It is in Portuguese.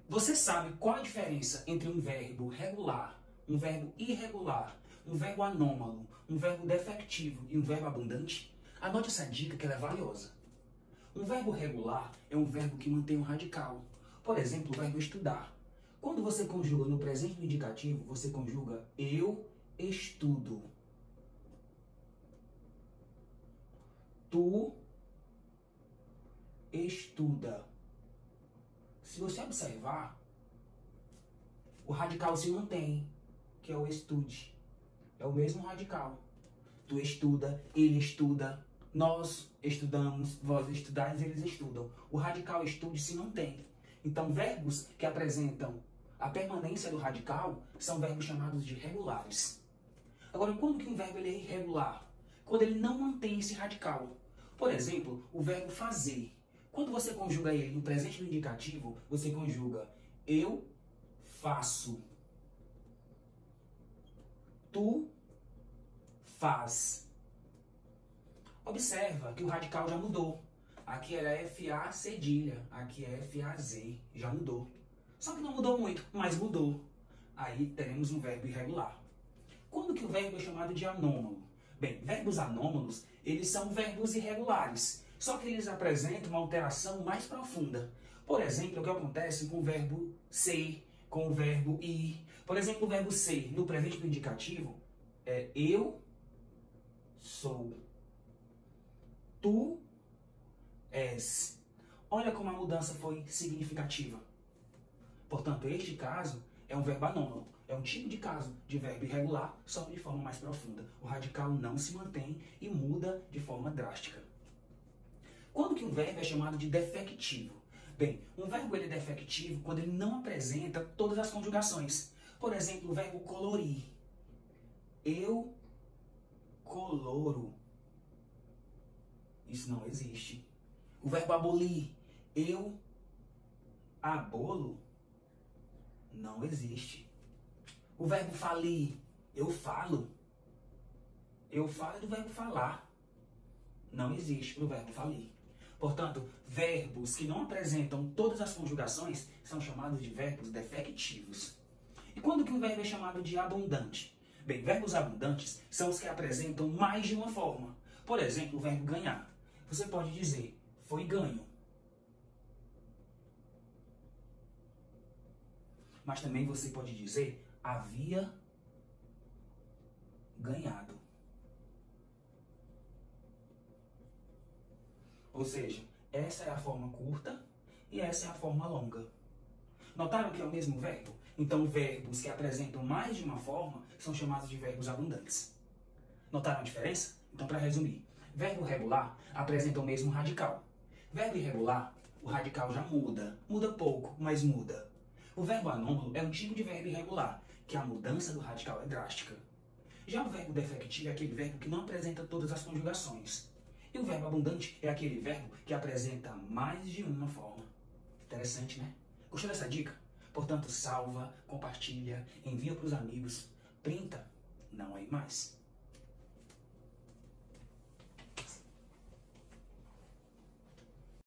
Você sabe qual a diferença entre um verbo regular, um verbo irregular, um verbo anômalo, um verbo defectivo e um verbo abundante? Anote essa dica que ela é valiosa. Um verbo regular é um verbo que mantém um radical. Por exemplo, o verbo estudar. Quando você conjuga no presente do indicativo, você conjuga eu estudo. Tu estuda. Se você observar, o radical se mantém, que é o estude. É o mesmo radical. Tu estuda, ele estuda, nós estudamos, vós estudais, eles estudam. O radical estude se mantém. Então, verbos que apresentam a permanência do radical são verbos chamados de regulares. Agora, quando que um verbo ele é irregular? Quando ele não mantém esse radical. Por exemplo, o verbo fazer. Quando você conjuga ele no presente do indicativo, você conjuga eu faço. Tu faz. Observa que o radical já mudou. Aqui era FA cedilha, aqui é FAZ, já mudou. Só que não mudou muito, mas mudou. Aí teremos um verbo irregular. Quando que o verbo é chamado de anômalo? Bem, verbos anômalos, eles são verbos irregulares, só que eles apresentam uma alteração mais profunda. Por exemplo, o que acontece com o verbo ser, com o verbo ir. Por exemplo, o verbo ser, no presente do indicativo, é eu sou. Tu és. Olha como a mudança foi significativa. Portanto, este caso é um verbo anômalo. É um tipo de caso de verbo irregular, só de forma mais profunda. O radical não se mantém e muda de forma drástica. Quando que um verbo é chamado de defectivo? Bem, um verbo ele é defectivo quando ele não apresenta todas as conjugações. Por exemplo, o verbo colorir. Eu coloro. Isso não existe. O verbo abolir. Eu abolo. Não existe. O verbo falir. Eu falo. Eu falo é do verbo falar. Não existe para o verbo falir. Portanto, verbos que não apresentam todas as conjugações são chamados de verbos defectivos. E quando que um verbo é chamado de abundante? Bem, verbos abundantes são os que apresentam mais de uma forma. Por exemplo, o verbo ganhar. Você pode dizer, foi ganho. Mas também você pode dizer, havia ganhado. Ou seja, essa é a forma curta e essa é a forma longa. Notaram que é o mesmo verbo? Então, verbos que apresentam mais de uma forma são chamados de verbos abundantes. Notaram a diferença? Então, para resumir, verbo regular apresenta o mesmo radical. Verbo irregular, o radical já muda. Muda pouco, mas muda. O verbo anômalo é um tipo de verbo irregular, que a mudança do radical é drástica. Já o verbo defectivo é aquele verbo que não apresenta todas as conjugações. E o verbo abundante é aquele verbo que apresenta mais de uma forma. Interessante, né? Gostou dessa dica? Portanto, salva, compartilha, envia para os amigos, printa, não aí mais.